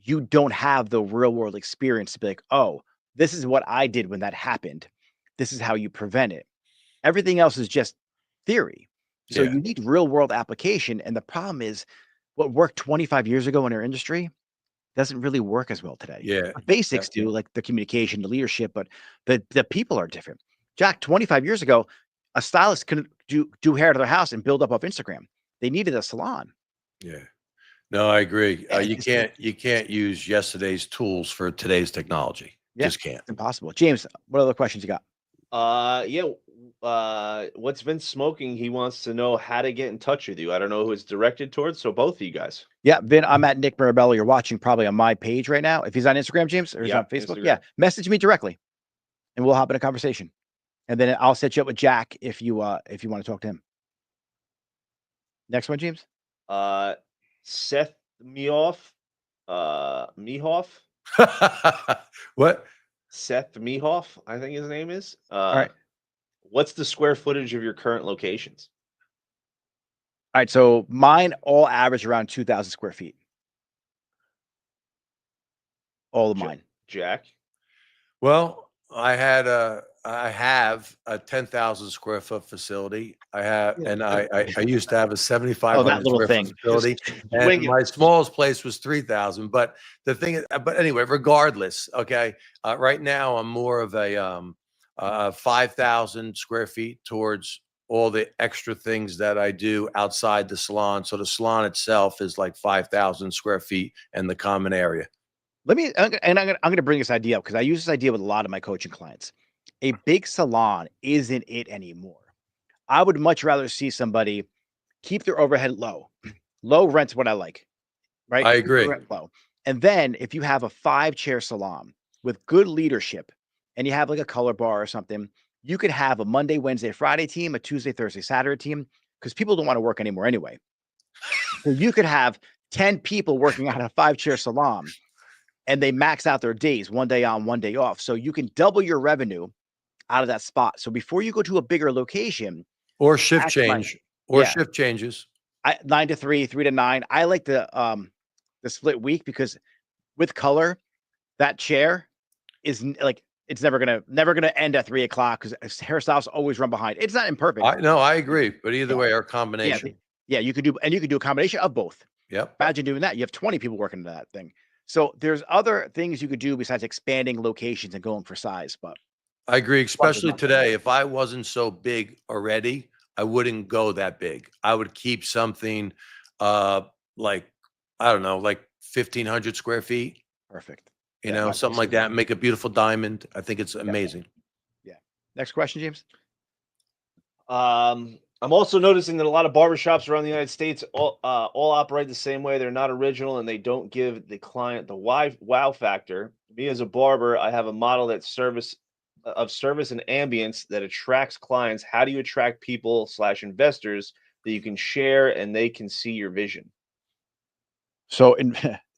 You don't have the real world experience to be like, oh, this is what I did when that happened. This is how you prevent it. Everything else is just theory. So Yeah. you need real world application. And the problem is what worked 25 years ago in our industry doesn't really work as well today. Yeah. The basics do, like the communication, the leadership, but the people are different. Jack, 25 years ago, a stylist couldn't do hair to their house and build up off Instagram. They needed a salon. Yeah. No, I agree. Yeah, You can't use yesterday's tools for today's technology. yeah, Just can't. it's impossible. James, what other questions you got? Yeah. What's Vince smoking? He wants to know how to get in touch with you. I don't know who it's directed towards. So both of you guys. Yeah, Vin, I'm at Nick Mirabella. You're watching probably on my page right now. If he's on Instagram, James, or he's Yeah, on Facebook, Instagram. yeah, message me directly, and we'll hop in a conversation. And then I'll set you up with Jack if you want to talk to him. Next one, James. Seth Mehoff. Mehoff. What? Seth Mehoff, I think his name is. All right. What's the square footage of your current locations? All right. So mine all average around 2,000 square feet. All of mine. Jack. Well, I have a 10,000 square foot facility. I used to have a Oh, 7,500 that little square thing. foot facility. And wing it. my smallest place was 3,000. But the thing is, but anyway, regardless, okay, right now I'm more of a 5,000 square feet towards all the extra things that I do outside the salon. So the salon itself is like 5,000 square feet and the common area. I'm gonna bring this idea up because I use this idea with a lot of my coaching clients. A big salon isn't it anymore. I would much rather see somebody keep their overhead low. Low rent's what I like, right? I Keep the agree. rent low. And then if you have a 5-chair salon with good leadership and you have like a color bar or something, you could have a Monday, Wednesday, Friday team, a Tuesday, Thursday, Saturday team, because people don't want to work anymore anyway. So you could have 10 people working out a 5-chair salon and they max out their days, 1 day on, 1 day off. So you can double your revenue out of that spot. So before you go to a bigger location Or shift maximize change, it. or Yeah. shift changes. 9 to 3, 3 to 9. I like the split week because with color, that chair is like it's never gonna end at 3 o'clock because hairstyles always run behind. It's not imperfect. I agree, but either Yeah. way, our Yeah, combination. yeah, you could do a combination of both. Yep. Imagine doing that. You have 20 people working into that thing. So there's other things you could do besides expanding locations and going for size. But I agree, especially not today. If I wasn't so big already, I wouldn't go that big. I would keep something like, I don't know, like 1,500 square feet, perfect. you Yeah, know, right, something like absolutely. that. Make a beautiful diamond. I think it's amazing. Yeah. Next question, James. I'm also noticing that a lot of barbershops around the United States all operate the same way. They're not original and they don't give the client the wow factor. Me as a barber, I have a model that service and ambience that attracts clients. How do you attract people / investors that you can share and they can see your vision? So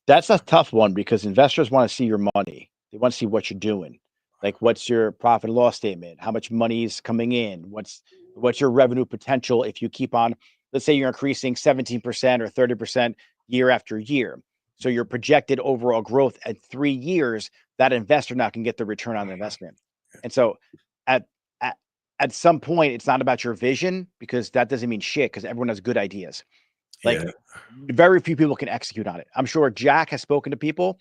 that's a tough one because investors want to see your money. They want to see what you're doing. Like what's your profit and loss statement? How much money is coming in? What's your revenue potential if you keep on, let's say you're increasing 17% or 30% year after year. So your projected overall growth at 3 years, that investor now can get the return on the investment. And so at at, at some point, it's not about your vision because that doesn't mean shit because everyone has good ideas. Like Yeah. very few people can execute on it. I'm sure Jack has spoken to people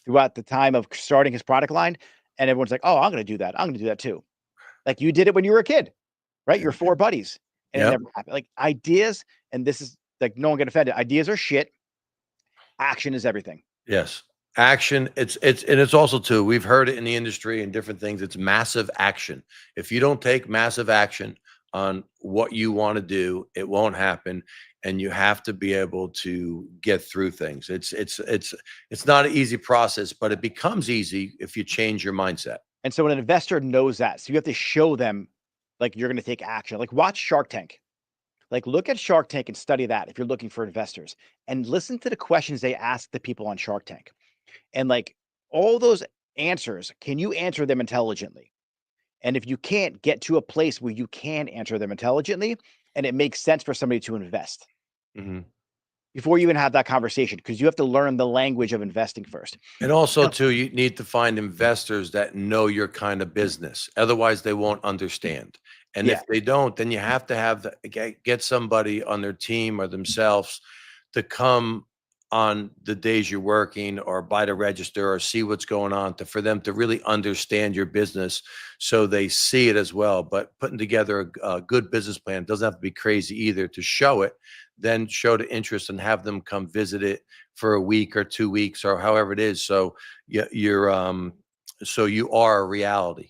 throughout the time of starting his product line, and everyone's like, "Oh, I'm going to do that. I'm going to do that too." Like you did it when you were a kid, right? You're 4 buddies, and it Yep. never happened. Like ideas, and this is like no one get offended. Ideas are shit. Action is everything. Yes. Action. It's also too, we've heard it in the industry and different things. It's massive action. If you don't take massive action on what you want to do, it won't happen. And you have to be able to get through things. It's not an easy process, but it becomes easy if you change your mindset. And so when an investor knows that, so you have to show them like you're going to take action. Like watch Shark Tank. Like look at Shark Tank and study that if you're looking for investors and listen to the questions they ask the people on Shark Tank. And like all those answers, can you answer them intelligently? And if you can't, get to a place where you can answer them intelligently and it makes sense for somebody to invest Mhm. before you even have that conversation, because you have to learn the language of investing first. And also too, you need to find investors that know your kind of business. Otherwise, they won't understand. And Yeah. if they don't, then you have to have get somebody on their team or themselves to come on the days you're working or by the register or see what's going on for them to really understand your business so they see it as well. But putting together a good business plan doesn't have to be crazy either to show it, then show the interest and have them come visit it for a week or 2 weeks or however it is. So so you are a reality.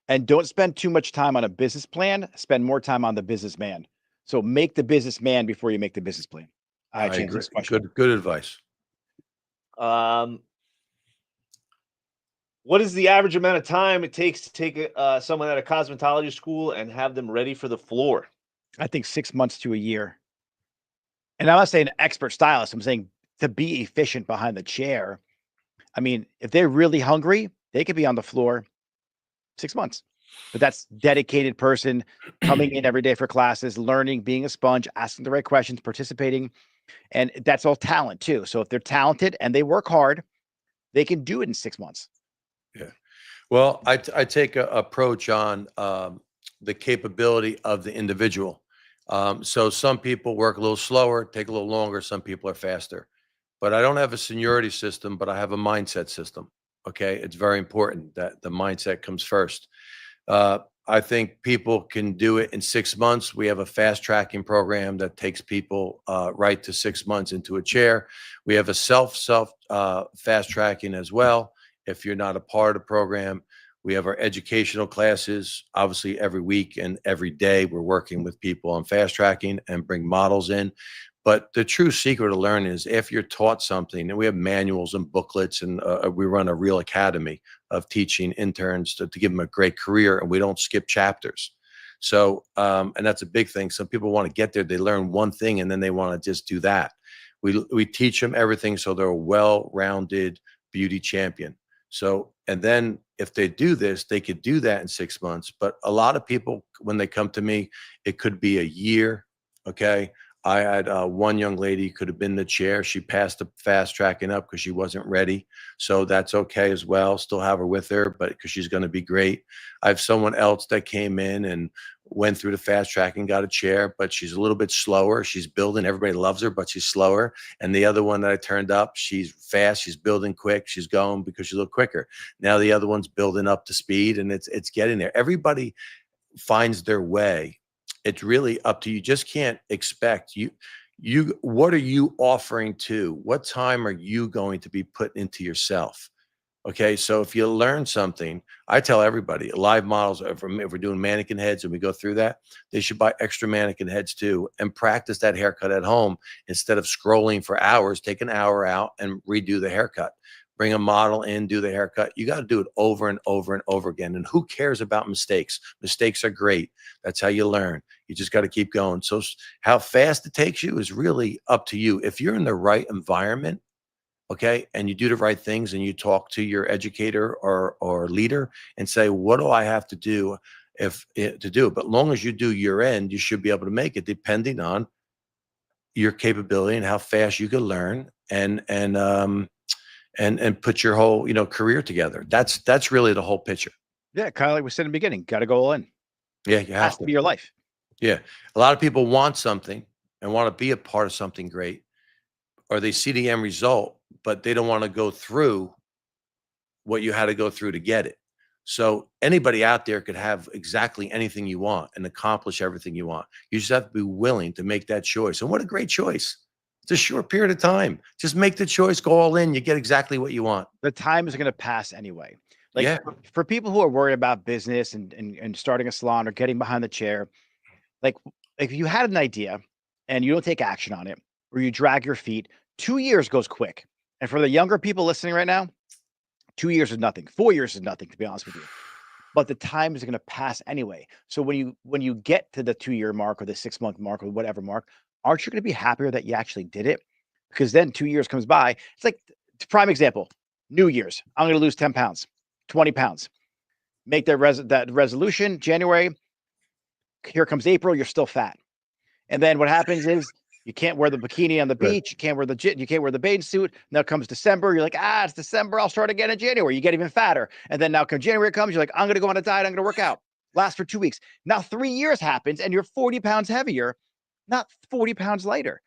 And don't spend too much time on a business plan. Spend more time on the businessman. So make the businessman before you make the business plan. All right, I James, agree. next question. Good advice. What is the average amount of time it takes to take someone out of cosmetology school and have them ready for the floor? I think 6 months to a year. And I'm not saying expert stylist. I'm saying to be efficient behind the chair. I mean, if they're really hungry, they could be on the floor 6 months. But that's dedicated person coming in every day for classes, learning, being a sponge, asking the right questions, participating. And that's all talent too. So if they're talented and they work hard, they can do it in 6 months. Yeah. Well, I take a approach on the capability of the individual. So some people work a little slower, take a little longer. Some people are faster. But I don't have a seniority system, but I have a mindset system. Okay. It's very important that the mindset comes first. I think people can do it in 6 months. We have a fast tracking program that takes people right to 6 months into a chair. We have a self fast tracking as well. If you're not a part of the program, we have our educational classes. Obviously, every week and every day, we're working with people on fast tracking and bring models in. But the true secret to learn is if you're taught something, and we have manuals and booklets, and we run a real academy of teaching interns to give them a great career, and we don't skip chapters. So, and that's a big thing. Some people want to get there, they learn one thing, and then they want to just do that. We teach them everything so they're a well-rounded beauty champion. So, and then if they do this, they could do that in 6 months. But a lot of people, when they come to me, it could be a year. Okay. I had one young lady could have been in the chair. She passed the fast tracking up because she wasn't ready. So that's okay as well. Still have her with her, but because she's going to be great. I have someone else that came in and went through the fast tracking, got a chair, but she's a little bit slower. She's building. Everybody loves her, but she's slower. And the other one that I turned up, she's fast. She's building quick. She's going because she's a little quicker. Now the other one's building up to speed, and it's getting there. Everybody finds their way. It's really up to you. Just can't expect what are you offering to? What time are you going to be put into yourself? Okay. So if you learn something, I tell everybody live models, if we're doing mannequin heads and we go through that, they should buy extra mannequin heads too and practice that haircut at home instead of scrolling for hours. Take an hour out and redo the haircut. Bring a model in, do the haircut. You got to do it over and over and over again. And who cares about mistakes? Mistakes are great. That's how you learn. You just got to keep going. So how fast it takes you is really up to you. If you're in the right environment, okay, and you do the right things and you talk to your educator or leader and say, what do I have to do to do it? But long as you do your end, you should be able to make it depending on your capability and how fast you can learn and put your whole, career together. That's really the whole picture. Yeah, kind of like we said in the beginning, got to go all in. Yeah, you Has have to to. be your life. Yeah. A lot of people want something and want to be a part of something great, or they see the end result, but they don't want to go through what you had to go through to get it. So anybody out there could have exactly anything you want and accomplish everything you want. You just have to be willing to make that choice. And what a great choice. It's a short period of time. Just make the choice, go all in, you get exactly what you want. The time is going to pass anyway. Like Yeah. for people who are worried about business and starting a salon or getting behind the chair, like if you had an idea and you don't take action on it or you drag your feet, 2 years goes quick. And for the younger people listening right now, 2 years is nothing. 4 years is nothing, to be honest with you. But the time is going to pass anyway. So when you get to the 2-year mark or the 6-month mark or whatever mark, aren't you going to be happier that you actually did it? Because then 2 years comes by. It's like prime example. New Year's, I'm going to lose 10 pounds, 20 pounds. Make that resolution January. Here comes April. You're still fat. And then what happens is you can't wear the bikini on the beach. You can't wear you can't wear the bathing suit. Now comes December. You're like, it's December. I'll start again in January. You get even fatter. And then now January comes. You're like, I'm going to go on a diet. I'm going to work out. Last for 2 weeks. Now 3 years happens and you're 40 pounds heavier, not 40 pounds lighter.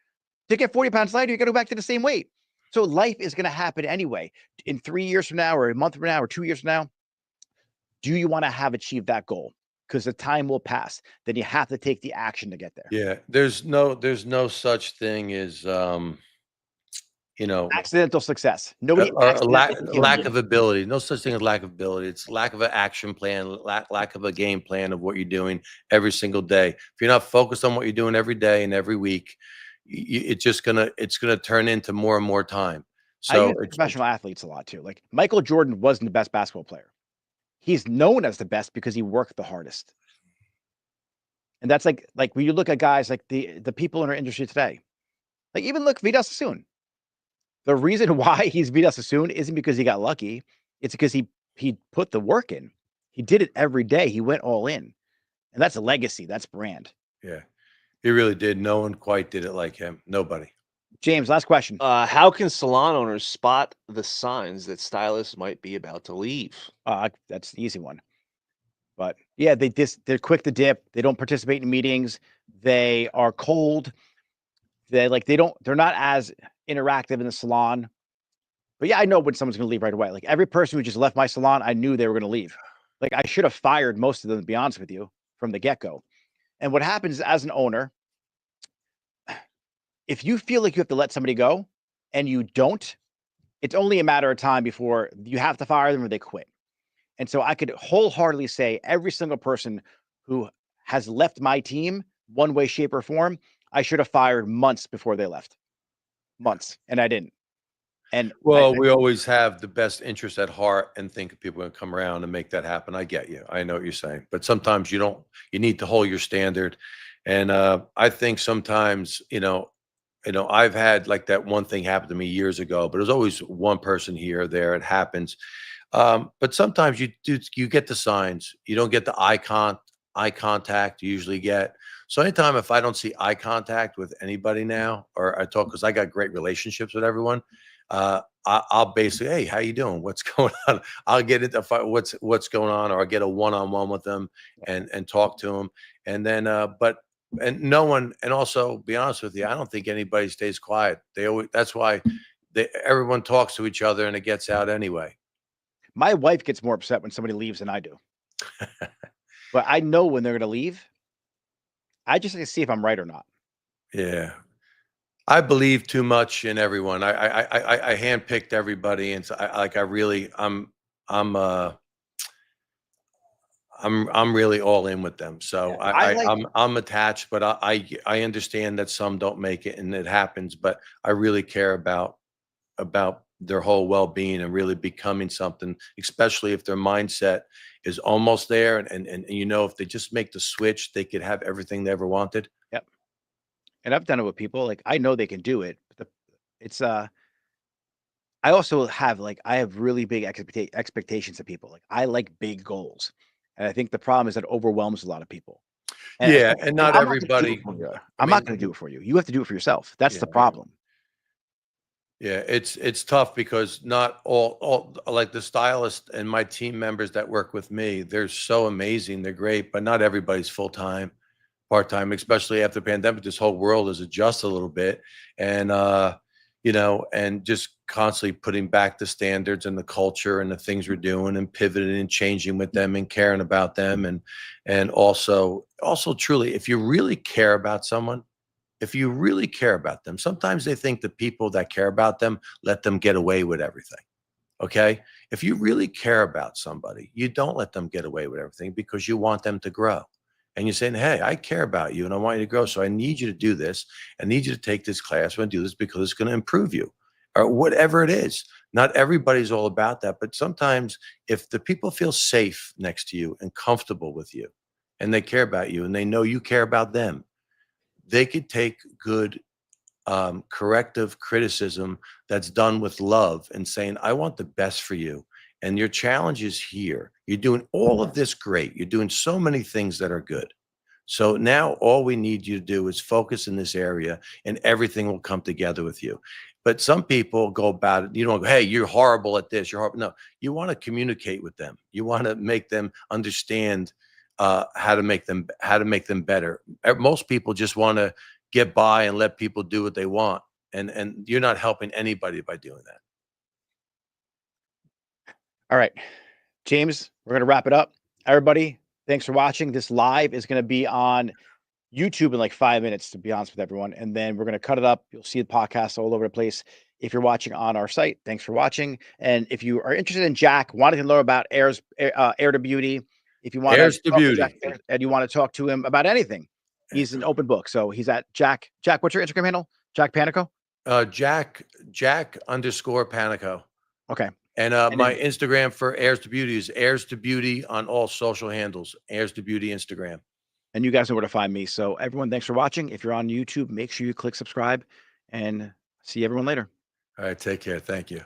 To get 40 pounds lighter, you got to go back to the same weight. So life is going to happen anyway. In 3 years from now or a month from now or 2 years from now, do you want to have achieved that goal? Because the time will pass. Then you have to take the action to get there. Yeah. There's no such thing as, Accidental success. Nobody a lack accidentally of ability. No such thing as lack of ability. It's lack of an action plan, lack of a game plan of what you're doing every single day. If you're not focused on what you're doing every day and every week, it's gonna turn into more and more time. I So use professional athletes a lot too. Like Michael Jordan wasn't the best basketball player. He's known as the best because he worked the hardest. And that's like when you look at guys like the people in our industry today, like even look Vidal Sassoon. The reason why he's Vidal Sassoon isn't because he got lucky. It's because he put the work in. He did it every day. He went all in. And that's a legacy. That's brand. yeah, he really did. No one quite did it like him. Nobody. James, last question. How can salon owners spot the signs that stylists might be about to leave? That's the easy one. But yeah, they're quick to dip. They don't participate in meetings. They are cold. They're not as interactive in the salon. But yeah, I know when someone's going to leave right away. Like every person who just left my salon, I knew they were going to leave. Like I should have fired most of them, to be honest with you, from the get-go. And what happens as an owner, if you feel like you have to let somebody go and you don't, it's only a matter of time before you have to fire them or they quit. And so I could wholeheartedly say every single person who has left my team, one way, shape, or form, I should have fired months before they left. Months, and I didn't. And Well, we always have the best interest at heart and think people are going to come around and make that happen. I get you. I know what you're saying. But sometimes you don't, you need to hold your standard. And I think sometimes, I've had like that one thing happen to me years ago, but there's always one person here or there. It happens. But sometimes you get the signs. You don't get the eye contact you usually get. So anytime if I don't see eye contact with anybody now, or I talk, because I got great relationships with everyone, I'll basically, hey, how you doing? What's going on? I'll get into what's going on, or I'll get a one-on-one with them and talk to them. And then, and no one, and also be honest with you, I don't think anybody stays quiet. They always, that's why everyone talks to each other and it gets out anyway. my wife gets more upset when somebody leaves than I do. But I know when they're going to leave. I just like to see if I'm right or not. Yeah. I believe too much in everyone. I handpicked everybody, and so I'm really all in with them. So Yeah, I'm attached, but I understand that some don't make it, and it happens. But I really care about their whole well-being and really becoming something, especially if their mindset is almost there, and if they just make the switch, they could have everything they ever wanted. Yep. And I've done it with people. Like I know they can do it. But it's I also have I have really big expectations of people. Like I like big goals, and I think the problem is that overwhelms a lot of people. And Yeah, and not I'm not gonna do it everybody. for you. I I'm not mean, going to do it for you. You have to do it for yourself. That's the yeah. problem. Yeah, it's tough because not all like the stylist and my team members that work with me, they're so amazing, they're great, but not everybody's full time, part time, especially after the pandemic. This whole world has adjusted a little bit, and and just constantly putting back the standards and the culture and the things we're doing and pivoting and changing with them and caring about them, and also truly, if you really care about someone, if you really care about them, sometimes they think the people that care about them let them get away with everything. Okay. If you really care about somebody, you don't let them get away with everything because you want them to grow. And you're saying, hey, I care about you and I want you to grow. So I need you to do this. I need you to take this class. I'm going to do this because it's going to improve you, or whatever it is. Not everybody's all about that. But sometimes if the people feel safe next to you and comfortable with you, and they care about you and they know you care about them, they could take good corrective criticism that's done with love and saying, I want the best for you. And your challenge is here. You're doing all of this great. You're doing so many things that are good. So now all we need you to do is focus in this area and everything will come together with you. But some people go about it. You don't go, hey, you're horrible at this. You're horrible. No, you want to communicate with them. You want to make them understand how to make them better. Most people just want to get by and let people do what they want, and you're not helping anybody by doing that. All right, James, we're going to wrap it up. Everybody, thanks for watching. This live is going to be on YouTube in like 5 minutes, to be honest with everyone. And then we're going to cut it up. You'll see the podcast all over the place. If you're watching on our site, thanks for watching. And if you are interested in Jack, wanting to learn about Heir to Beauty, if you want Heirs to to Beauty. and you want to talk to him about anything, he's an open book. So he's at Jack. Jack, what's your Instagram handle? Jack Panico? Jack _Panico. Okay. And And my then- Instagram for Heirs to Beauty is Heirs to Beauty on all social handles. Heirs to Beauty Instagram. And you guys know where to find me. So everyone, thanks for watching. If you're on YouTube, make sure you click subscribe, and see everyone later. All right, take care. Thank you.